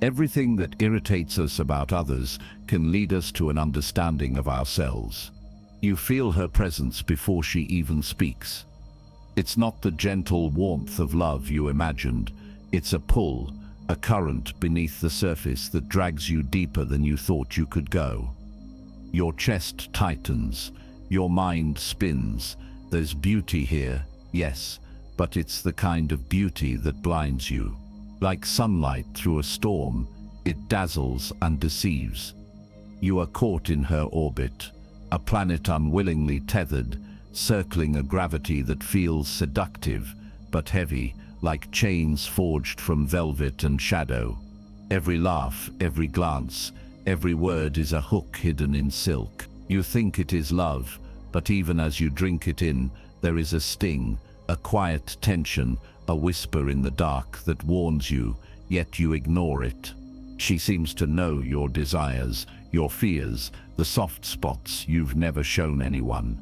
Everything that irritates us about others can lead us to an understanding of ourselves. You feel her presence before she even speaks. It's not the gentle warmth of love you imagined. It's a pull, a current beneath the surface that drags you deeper than you thought you could go. Your chest tightens, your mind spins. There's beauty here, yes, but it's the kind of beauty that blinds you. Like sunlight through a storm, it dazzles and deceives. You are caught in her orbit, a planet unwillingly tethered, circling a gravity that feels seductive but heavy, like chains forged from velvet and shadow. Every laugh, every glance, every word is a hook hidden in silk. You think it is love, but even as you drink it in, there is a sting, a quiet tension, a whisper in the dark that warns you, yet you ignore it. She seems to know your desires, your fears, the soft spots you've never shown anyone.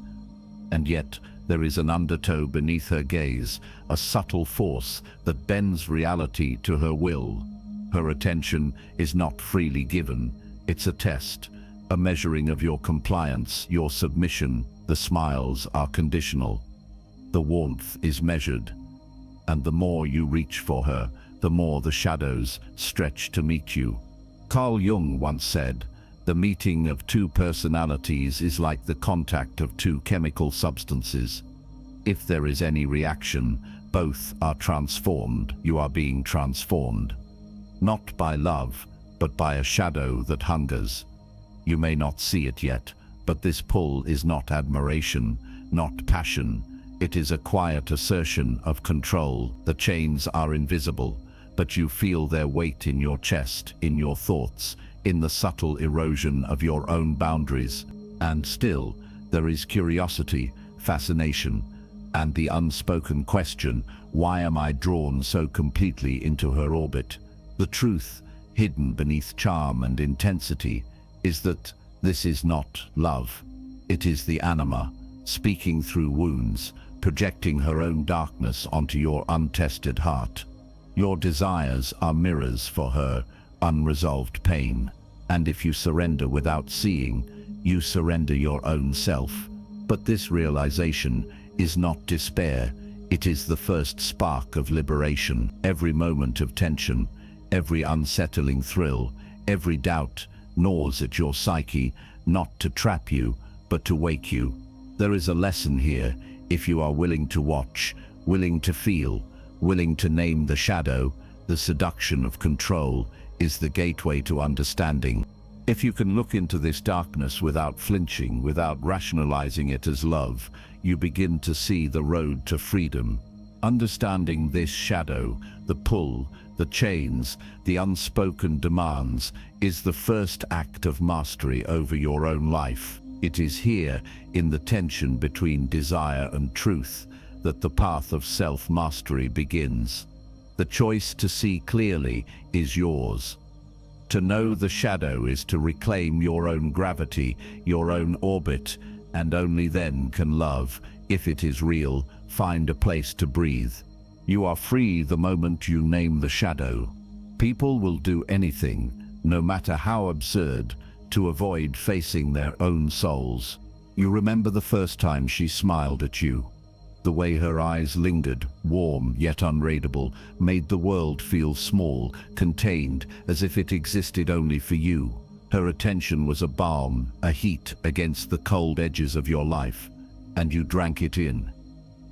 And yet, there is an undertow beneath her gaze, a subtle force that bends reality to her will. Her attention is not freely given. It's a test, a measuring of your compliance, your submission. The smiles are conditional. The warmth is measured. And the more you reach for her, the more the shadows stretch to meet you. Carl Jung once said, "The meeting of two personalities is like the contact of two chemical substances. If there is any reaction, both are transformed. You are being transformed. Not by love, but by a shadow that hungers. You may not see it yet, but this pull is not admiration, not passion. It is a quiet assertion of control. The chains are invisible, but you feel their weight in your chest, in your thoughts, in the subtle erosion of your own boundaries. And still, there is curiosity, fascination, and the unspoken question, why am I drawn so completely into her orbit? The truth, hidden beneath charm and intensity, is that this is not love. It is the anima, speaking through wounds, projecting her own darkness onto your untested heart. Your desires are mirrors for her unresolved pain, and if you surrender without seeing, you surrender your own self. But this realization is not despair, it is the first spark of liberation. Every moment of tension, every unsettling thrill, every doubt gnaws at your psyche, not to trap you, but to wake you. There is a lesson here, if you are willing to watch, willing to feel, willing to name the shadow. The seduction of control is the gateway to understanding. If you can look into this darkness without flinching, without rationalizing it as love, you begin to see the road to freedom. Understanding this shadow, the pull, the chains, the unspoken demands, is the first act of mastery over your own life. It is here, in the tension between desire and truth, that the path of self-mastery begins. The choice to see clearly is yours. To know the shadow is to reclaim your own gravity, your own orbit, and only then can love, if it is real, find a place to breathe. You are free the moment you name the shadow. People will do anything, no matter how absurd, to avoid facing their own souls. You remember the first time she smiled at you. The way her eyes lingered, warm yet unreadable, made the world feel small, contained, as if it existed only for you. Her attention was a balm, a heat against the cold edges of your life, and you drank it in.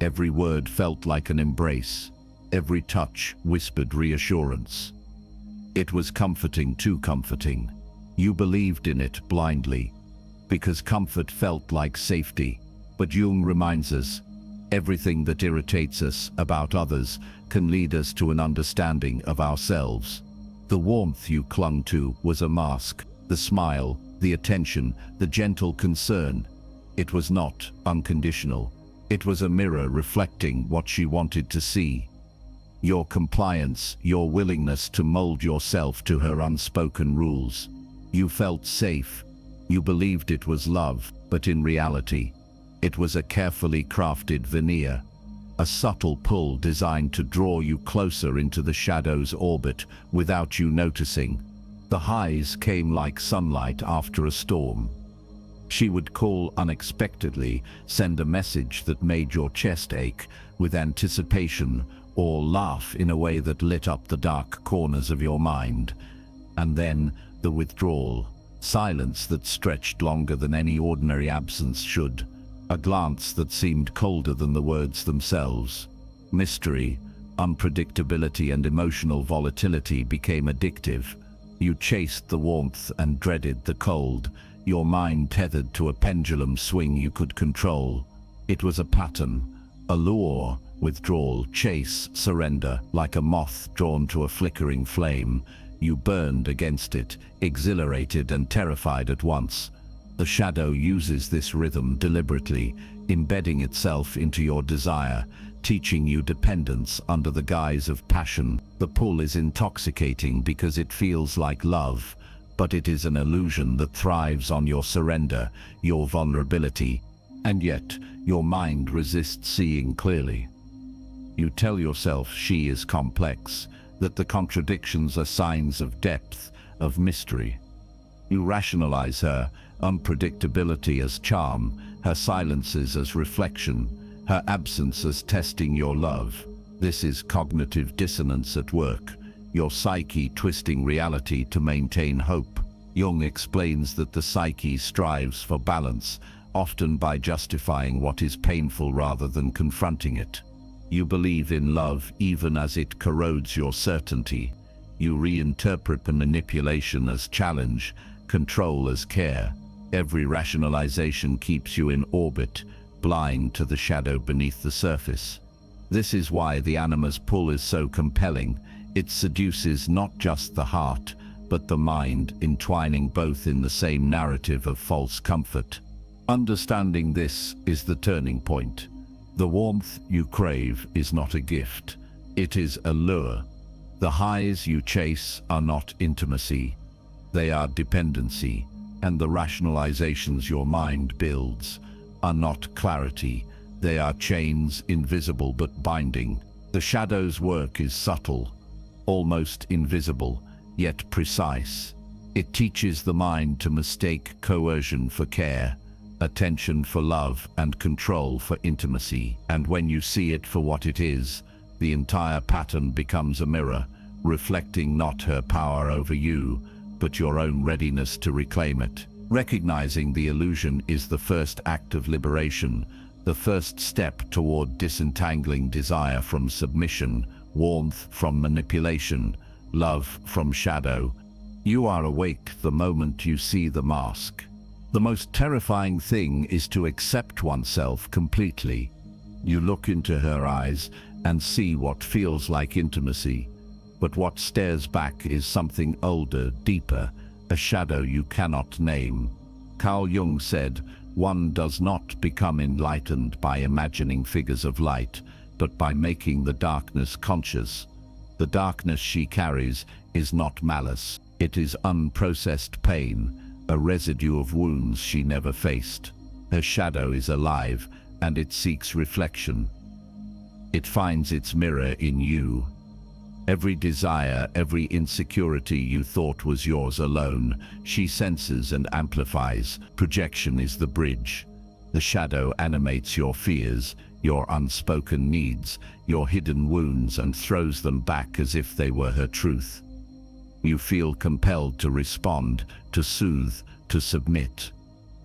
Every word felt like an embrace. Every touch whispered reassurance. It was comforting, too comforting. You believed in it blindly, because comfort felt like safety. But Jung reminds us, everything that irritates us about others can lead us to an understanding of ourselves. The warmth you clung to was a mask. The smile, the attention, the gentle concern. It was not unconditional. It was a mirror reflecting what she wanted to see. Your compliance, your willingness to mold yourself to her unspoken rules. You felt safe. You believed it was love, but in reality, it was a carefully crafted veneer. a subtle pull designed to draw you closer into the shadow's orbit without you noticing. The highs came like sunlight after a storm. She would call unexpectedly, send a message that made your chest ache with anticipation, or laugh in a way that lit up the dark corners of your mind. And then the withdrawal, silence that stretched longer than any ordinary absence should, a glance that seemed colder than the words themselves. Mystery, unpredictability, and emotional volatility became addictive. You chased the warmth and dreaded the cold, your mind tethered to a pendulum swing you could control. It was a pattern, allure, withdrawal, chase, surrender, like a moth drawn to a flickering flame. You burned against it, exhilarated and terrified at once. The shadow uses this rhythm deliberately, embedding itself into your desire, teaching you dependence under the guise of passion. The pull is intoxicating because it feels like love, but it is an illusion that thrives on your surrender, your vulnerability, and yet your mind resists seeing clearly. You tell yourself she is complex, that the contradictions are signs of depth, of mystery. You rationalize her unpredictability as charm, her silences as reflection, her absence as testing your love. This is cognitive dissonance at work, your psyche twisting reality to maintain hope. Jung explains that the psyche strives for balance, often by justifying what is painful rather than confronting it. You believe in love even as it corrodes your certainty. You reinterpret the manipulation as challenge, control as care. Every rationalization keeps you in orbit, blind to the shadow beneath the surface. This is why the anima's pull is so compelling. It seduces not just the heart, but the mind, entwining both in the same narrative of false comfort. Understanding this is the turning point. The warmth you crave is not a gift, it is allure. The highs you chase are not intimacy, they are dependency, and the rationalizations your mind builds are not clarity, they are chains invisible but binding. The shadow's work is subtle, almost invisible, yet precise. It teaches the mind to mistake coercion for care, attention for love, and control for intimacy. And when you see it for what it is, the entire pattern becomes a mirror, reflecting not her power over you, but your own readiness to reclaim it. Recognizing the illusion is the first act of liberation, the first step toward disentangling desire from submission, warmth from manipulation, love from shadow. You are awake the moment you see the mask. The most terrifying thing is to accept oneself completely. You look into her eyes and see what feels like intimacy, but what stares back is something older, deeper, a shadow you cannot name. Carl Jung said, "One does not become enlightened by imagining figures of light, but by making the darkness conscious." The darkness she carries is not malice. It is unprocessed pain, a residue of wounds she never faced. Her shadow is alive, and it seeks reflection. It finds its mirror in you. Every desire, every insecurity you thought was yours alone, she senses and amplifies. Projection is the bridge. The shadow animates your fears, your unspoken needs, your hidden wounds, and throws them back as if they were her truth. You feel compelled to respond, to soothe, to submit.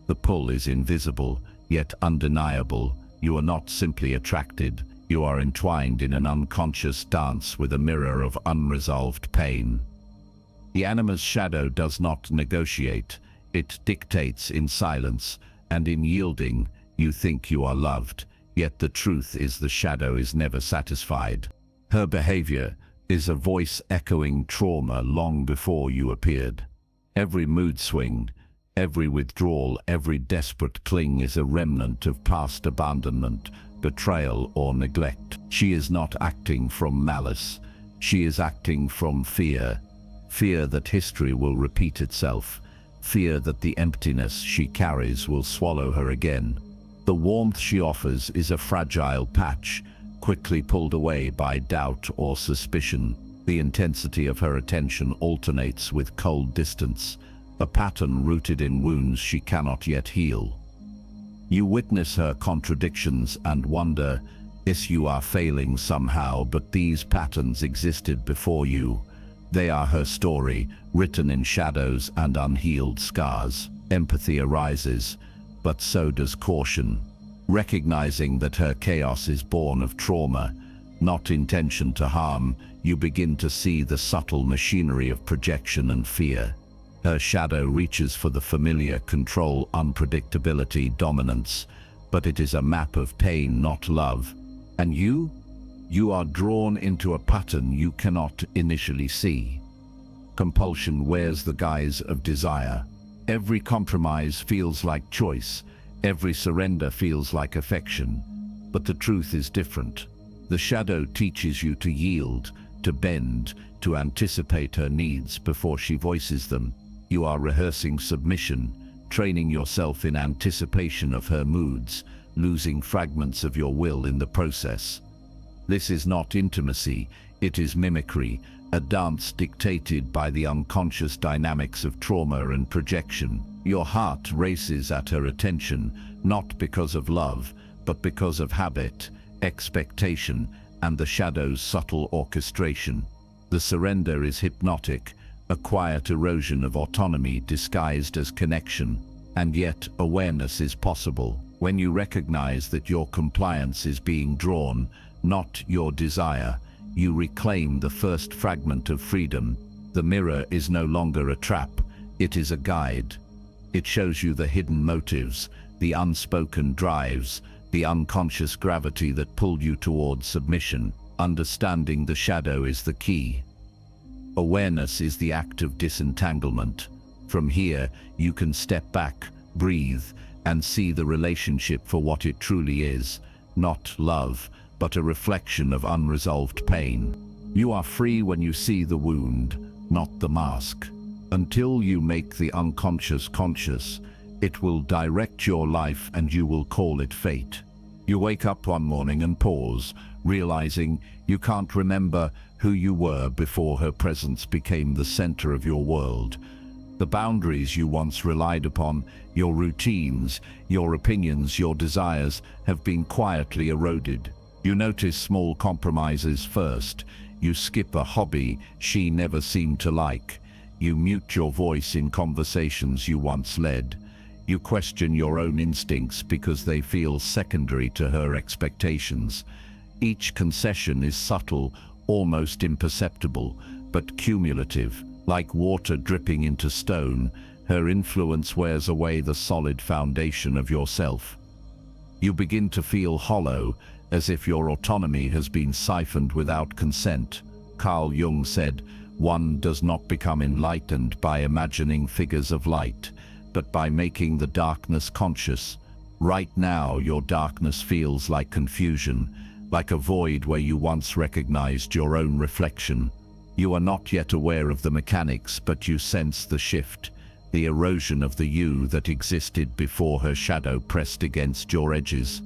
The pull is invisible, yet undeniable. You are not simply attracted, you are entwined in an unconscious dance with a mirror of unresolved pain. The anima's shadow does not negotiate, it dictates in silence, and in yielding, you think you are loved, yet the truth is the shadow is never satisfied. Her behavior is a voice echoing trauma long before you appeared. Every mood swing, every withdrawal, every desperate cling is a remnant of past abandonment, betrayal, or neglect. She is not acting from malice. She is acting from fear. Fear that history will repeat itself. Fear that the emptiness she carries will swallow her again. The warmth she offers is a fragile patch, quickly pulled away by doubt or suspicion. The intensity of her attention alternates with cold distance, a pattern rooted in wounds she cannot yet heal. You witness her contradictions and wonder if you are failing somehow, but these patterns existed before you. They are her story, written in shadows and unhealed scars. Empathy arises, but so does caution. Recognizing that her chaos is born of trauma, not intention to harm, you begin to see the subtle machinery of projection and fear. Her shadow reaches for the familiar: control, unpredictability, dominance, but it is a map of pain, not love. And you are drawn into a pattern you cannot initially see. Compulsion wears the guise of desire. Every compromise feels like choice. Every surrender feels like affection. But the truth is different. The shadow teaches you to yield, to bend, to anticipate her needs before she voices them. You are rehearsing submission, training yourself in anticipation of her moods, losing fragments of your will in the process. This is not intimacy, it is mimicry, a dance dictated by the unconscious dynamics of trauma and projection. Your heart races at her attention, not because of love, but because of habit, expectation, and the shadow's subtle orchestration. The surrender is hypnotic, a quiet erosion of autonomy disguised as connection. And yet, awareness is possible. When you recognize that your compliance is being drawn, not your desire, you reclaim the first fragment of freedom. The mirror is no longer a trap, it is a guide. It shows you the hidden motives, the unspoken drives, the unconscious gravity that pulled you towards submission. Understanding the shadow is the key. Awareness is the act of disentanglement. From here, you can step back, breathe, and see the relationship for what it truly is, not love, but a reflection of unresolved pain. You are free when you see the wound, not the mask. Until you make the unconscious conscious, it will direct your life and you will call it fate. You wake up one morning and pause, realizing you can't remember who you were before her presence became the center of your world. The boundaries you once relied upon, your routines, your opinions, your desires, have been quietly eroded. You notice small compromises first. You skip a hobby she never seemed to like. You mute your voice in conversations you once led. You question your own instincts because they feel secondary to her expectations. Each concession is subtle, almost imperceptible, but cumulative. Like water dripping into stone, her influence wears away the solid foundation of yourself. You begin to feel hollow, as if your autonomy has been siphoned without consent. Carl Jung said, "One does not become enlightened by imagining figures of light, but by making the darkness conscious." Right now, your darkness feels like confusion, like a void where you once recognized your own reflection. You are not yet aware of the mechanics, but you sense the shift, the erosion of the you that existed before her shadow pressed against your edges.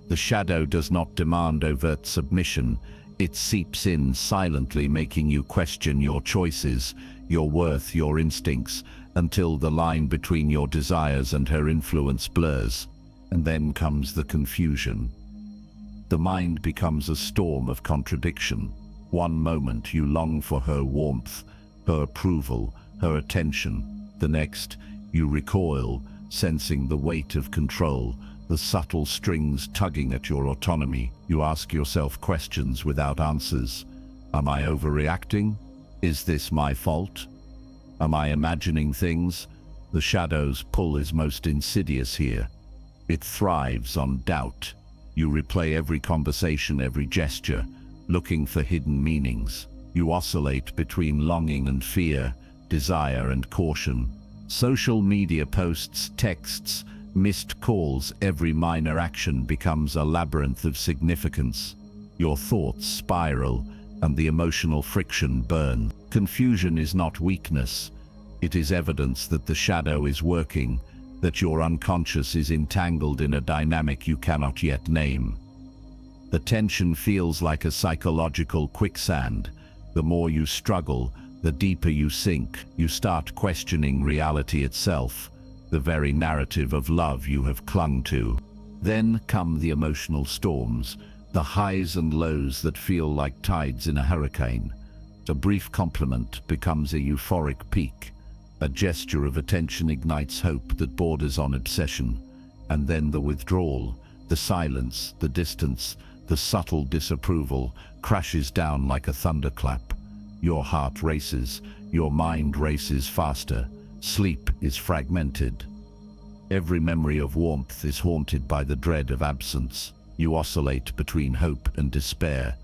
The shadow does not demand overt submission. It seeps in silently, making you question your choices, your worth, your instincts, until the line between your desires and her influence blurs. And then comes the confusion. The mind becomes a storm of contradiction. One moment you long for her warmth, her approval, her attention. The next, you recoil, sensing the weight of control, the subtle strings tugging at your autonomy. You ask yourself questions without answers. Am I overreacting? Is this my fault? Am I imagining things? The shadow's pull is most insidious here. It thrives on doubt. You replay every conversation, every gesture, looking for hidden meanings. You oscillate between longing and fear, desire and caution. Social media posts, texts, missed calls, every minor action becomes a labyrinth of significance. Your thoughts spiral and the emotional friction burn. Confusion is not weakness. It is evidence that the shadow is working, that your unconscious is entangled in a dynamic you cannot yet name. The tension feels like a psychological quicksand. The more you struggle, the deeper you sink. You start questioning reality itself, the very narrative of love you have clung to. Then come the emotional storms, the highs and lows that feel like tides in a hurricane. A brief compliment becomes a euphoric peak. A gesture of attention ignites hope that borders on obsession. And then the withdrawal, the silence, the distance, the subtle disapproval crashes down like a thunderclap. Your heart races, your mind races faster, sleep is fragmented. Every memory of warmth is haunted by the dread of absence. You oscillate between hope and despair,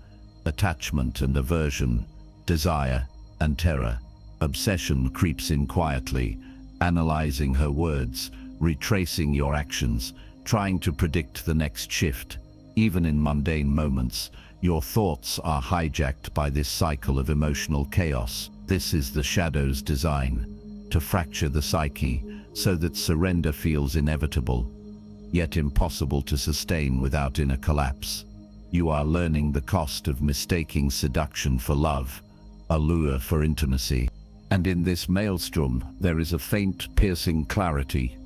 attachment and aversion, desire and terror. Obsession creeps in quietly, analyzing her words, retracing your actions, trying to predict the next shift. Even in mundane moments, your thoughts are hijacked by this cycle of emotional chaos. This is the shadow's design, to fracture the psyche so that surrender feels inevitable, yet impossible to sustain without inner collapse. You are learning the cost of mistaking seduction for love, allure for intimacy. And in this maelstrom, there is a faint, piercing clarity.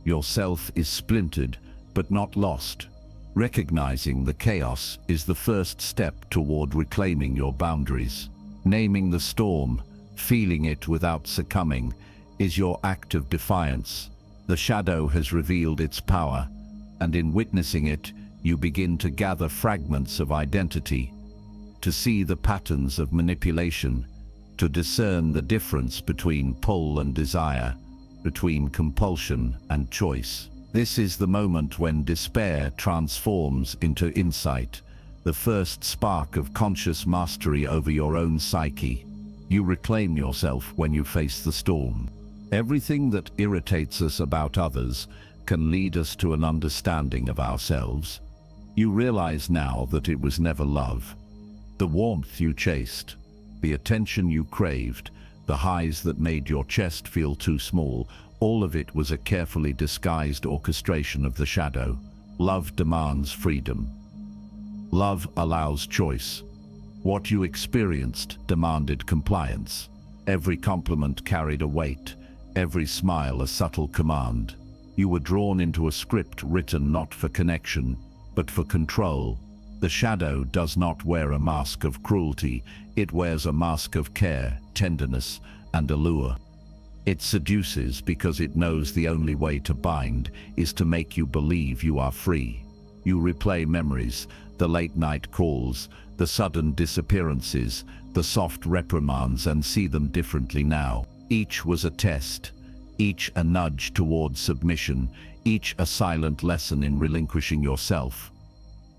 Your self is splintered, but not lost. Recognizing the chaos is the first step toward reclaiming your boundaries. Naming the storm, feeling it without succumbing, is your act of defiance. The shadow has revealed its power, and in witnessing it, you begin to gather fragments of identity, to see the patterns of manipulation, to discern the difference between pull and desire, between compulsion and choice. This is the moment when despair transforms into insight, the first spark of conscious mastery over your own psyche. You reclaim yourself when you face the storm. Everything that irritates us about others can lead us to an understanding of ourselves. You realize now that it was never love. The warmth you chased, the attention you craved, the highs that made your chest feel too small, all of it was a carefully disguised orchestration of the shadow. Love demands freedom. Love allows choice. What you experienced demanded compliance. Every compliment carried a weight, every smile a subtle command. You were drawn into a script written not for connection, but for control. The shadow does not wear a mask of cruelty, it wears a mask of care, tenderness, and allure. It seduces because it knows the only way to bind is to make you believe you are free. You replay memories, the late-night calls, the sudden disappearances, the soft reprimands, and see them differently now. Each was a test, each a nudge toward submission, each a silent lesson in relinquishing yourself.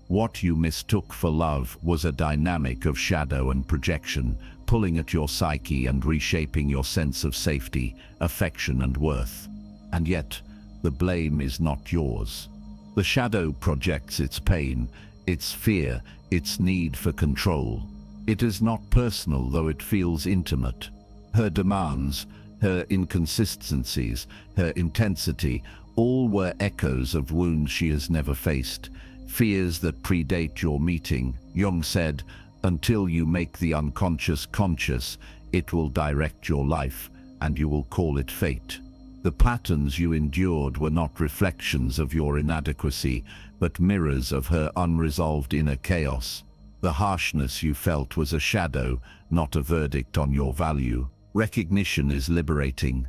What you mistook for love was a dynamic of shadow and projection, pulling at your psyche and reshaping your sense of safety, affection, and worth. And yet, the blame is not yours. The shadow projects its pain, its fear, its need for control. It is not personal, though it feels intimate. Her demands, her inconsistencies, her intensity, all were echoes of wounds she has never faced. Fears that predate your meeting. Jung said, until you make the unconscious conscious, it will direct your life, and you will call it fate. The patterns you endured were not reflections of your inadequacy, but mirrors of her unresolved inner chaos. The harshness you felt was a shadow, not a verdict on your value. Recognition is liberating.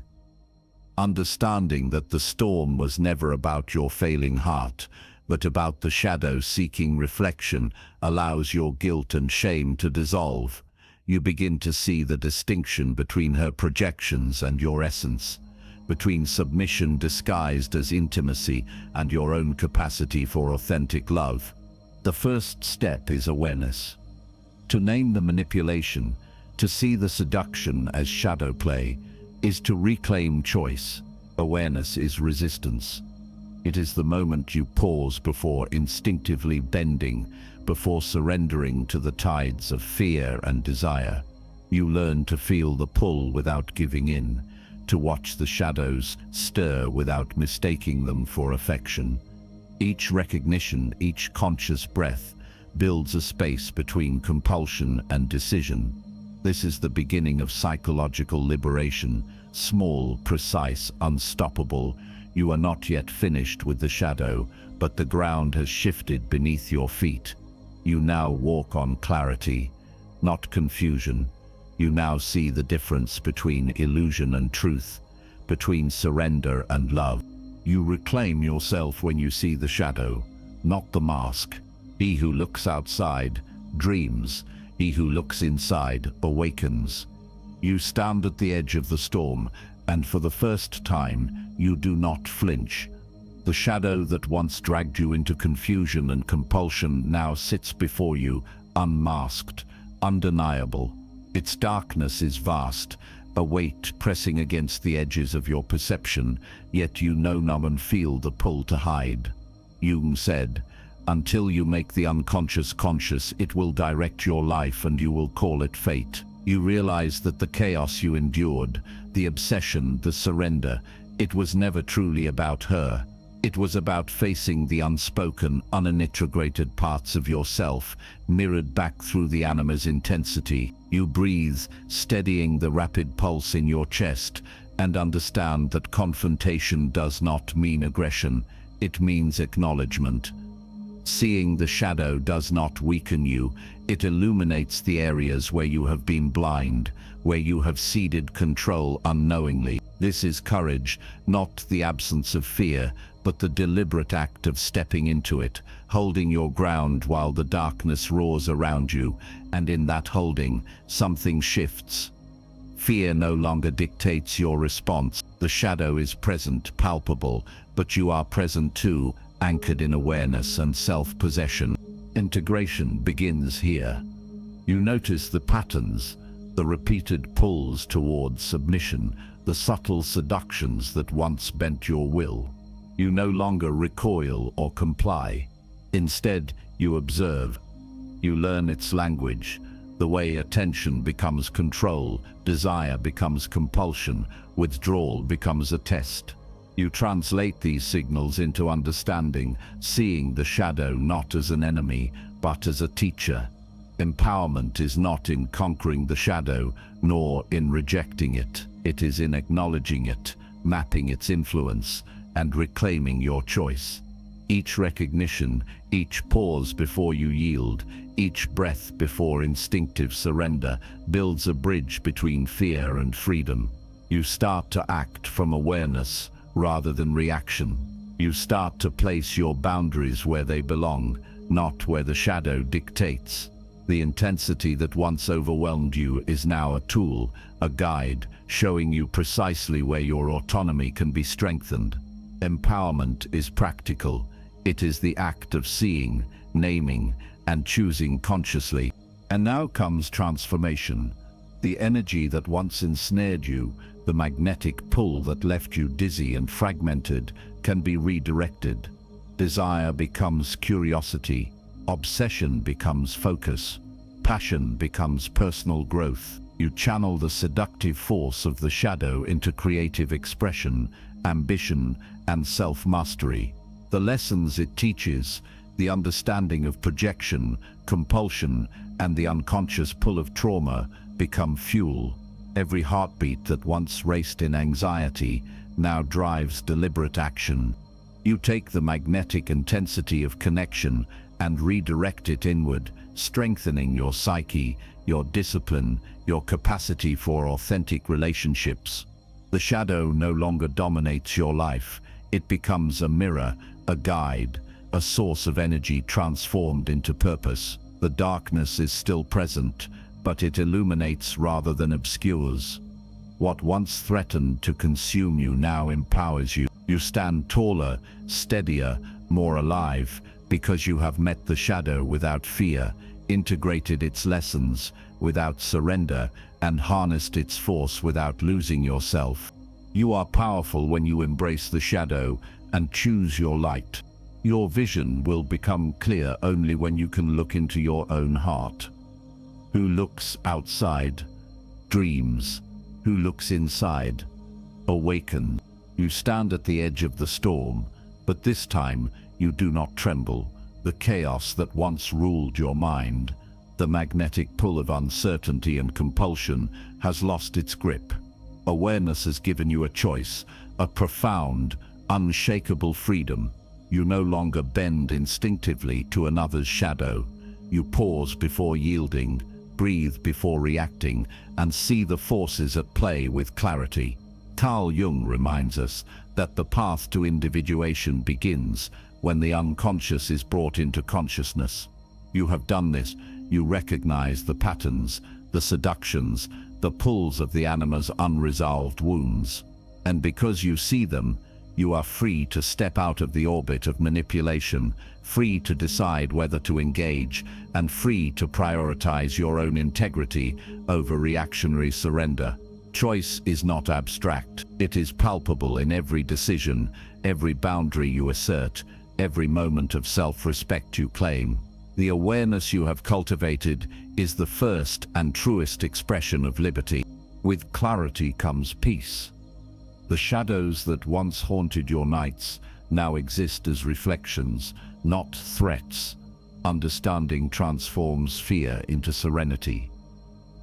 Understanding that the storm was never about your failing heart, but about the shadow seeking reflection, allows your guilt and shame to dissolve. You begin to see the distinction between her projections and your essence, between submission disguised as intimacy and your own capacity for authentic love. The first step is awareness. To name the manipulation, to see the seduction as shadow play, is to reclaim choice. Awareness is resistance. It is the moment you pause before instinctively bending, before surrendering to the tides of fear and desire. You learn to feel the pull without giving in, to watch the shadows stir without mistaking them for affection. Each recognition, each conscious breath, builds a space between compulsion and decision. This is the beginning of psychological liberation, small, precise, unstoppable. You are not yet finished with the shadow, but the ground has shifted beneath your feet. You now walk on clarity, not confusion. You now see the difference between illusion and truth, between surrender and love. You reclaim yourself when you see the shadow, not the mask. He who looks outside dreams. He who looks inside awakens. You stand at the edge of the storm, and for the first time, you do not flinch. The shadow that once dragged you into confusion and compulsion now sits before you, unmasked, undeniable. Its darkness is vast, a weight pressing against the edges of your perception, yet you know and feel the pull to hide. Jung said, "Until you make the unconscious conscious, it will direct your life and you will call it fate." You realize that the chaos you endured, the obsession, the surrender, it was never truly about her. It was about facing the unspoken, unintegrated parts of yourself, mirrored back through the anima's intensity. You breathe, steadying the rapid pulse in your chest, and understand that confrontation does not mean aggression, it means acknowledgement. Seeing the shadow does not weaken you, it illuminates the areas where you have been blind, where you have ceded control unknowingly. This is courage, not the absence of fear, but the deliberate act of stepping into it, holding your ground while the darkness roars around you, and in that holding, something shifts. Fear no longer dictates your response. The shadow is present, palpable, but you are present too, anchored in awareness and self-possession. Integration begins here. You notice the patterns, the repeated pulls towards submission, the subtle seductions that once bent your will. You no longer recoil or comply. Instead, you observe. You learn its language. The way attention becomes control, desire becomes compulsion, withdrawal becomes a test. You translate these signals into understanding, seeing the shadow not as an enemy, but as a teacher. Empowerment is not in conquering the shadow, nor in rejecting it. It is in acknowledging it, mapping its influence, and reclaiming your choice. Each recognition, each pause before you yield, each breath before instinctive surrender builds a bridge between fear and freedom. You start to act from awareness rather than reaction. You start to place your boundaries where they belong, not where the shadow dictates. The intensity that once overwhelmed you is now a tool, a guide, showing you precisely where your autonomy can be strengthened. Empowerment is practical. It is the act of seeing, naming, and choosing consciously. And now comes transformation. The energy that once ensnared you, the magnetic pull that left you dizzy and fragmented, can be redirected. Desire becomes curiosity. Obsession becomes focus. Passion becomes personal growth. You channel the seductive force of the shadow into creative expression, ambition, and self-mastery. The lessons it teaches, the understanding of projection, compulsion, and the unconscious pull of trauma, become fuel. Every heartbeat that once raced in anxiety now drives deliberate action. You take the magnetic intensity of connection and redirect it inward, strengthening your psyche, your discipline, your capacity for authentic relationships. The shadow no longer dominates your life. It becomes a mirror, a guide, a source of energy transformed into purpose. The darkness is still present, but it illuminates rather than obscures. What once threatened to consume you now empowers you. You stand taller, steadier, more alive, because you have met the shadow without fear, integrated its lessons without surrender, and harnessed its force without losing yourself. You are powerful when you embrace the shadow and choose your light. Your vision will become clear only when you can look into your own heart. Who looks outside dreams. Who looks inside awakens. You stand at the edge of the storm, but this time you do not tremble, The chaos that once ruled your mind, the magnetic pull of uncertainty and compulsion, has lost its grip. Awareness has given you a choice, a profound, unshakable freedom. You no longer bend instinctively to another's shadow. You pause before yielding, breathe before reacting, and see the forces at play with clarity. Carl Jung reminds us that the path to individuation begins when the unconscious is brought into consciousness. You have done this. You recognize the patterns, the seductions, the pulls of the anima's unresolved wounds. And because you see them, you are free to step out of the orbit of manipulation, free to decide whether to engage, and free to prioritize your own integrity over reactionary surrender. Choice is not abstract. It is palpable in every decision, every boundary you assert, every moment of self-respect you claim. The awareness you have cultivated is the first and truest expression of liberty. With clarity comes peace. The shadows that once haunted your nights now exist as reflections, not threats. Understanding transforms fear into serenity.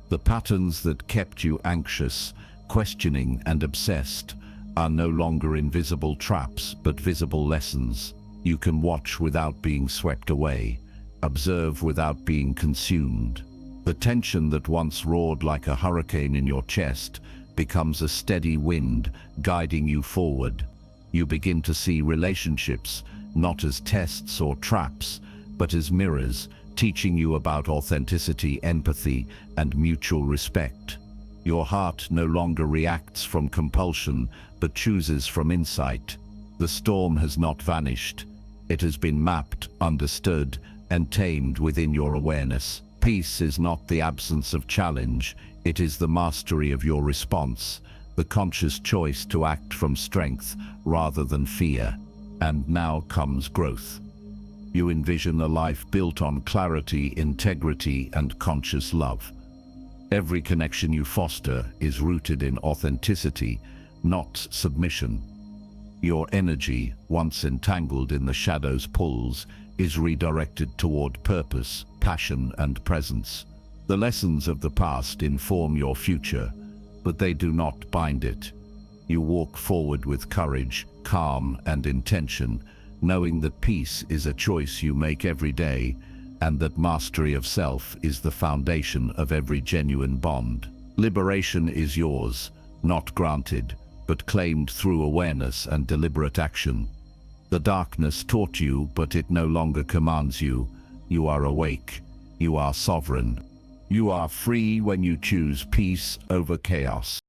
The patterns that kept you anxious, questioning, and obsessed are no longer invisible traps, but visible lessons. You can watch without being swept away, observe without being consumed. The tension that once roared like a hurricane in your chest becomes a steady wind, guiding you forward. You begin to see relationships not as tests or traps, but as mirrors, teaching you about authenticity, empathy, and mutual respect. Your heart no longer reacts from compulsion, but chooses from insight. The storm has not vanished. It has been mapped, understood, and tamed within your awareness. Peace is not the absence of challenge, it is the mastery of your response, the conscious choice to act from strength rather than fear. And now comes growth. You envision a life built on clarity, integrity, and conscious love. Every connection you foster is rooted in authenticity, not submission. Your energy, once entangled in the shadow's pulls, is redirected toward purpose, passion, and presence. The lessons of the past inform your future, but they do not bind it. You walk forward with courage, calm, and intention, knowing that peace is a choice you make every day, and that mastery of self is the foundation of every genuine bond. Liberation is yours, not granted, but claimed through awareness and deliberate action. The darkness taught you, but it no longer commands you. You are awake. You are sovereign. You are free when you choose peace over chaos.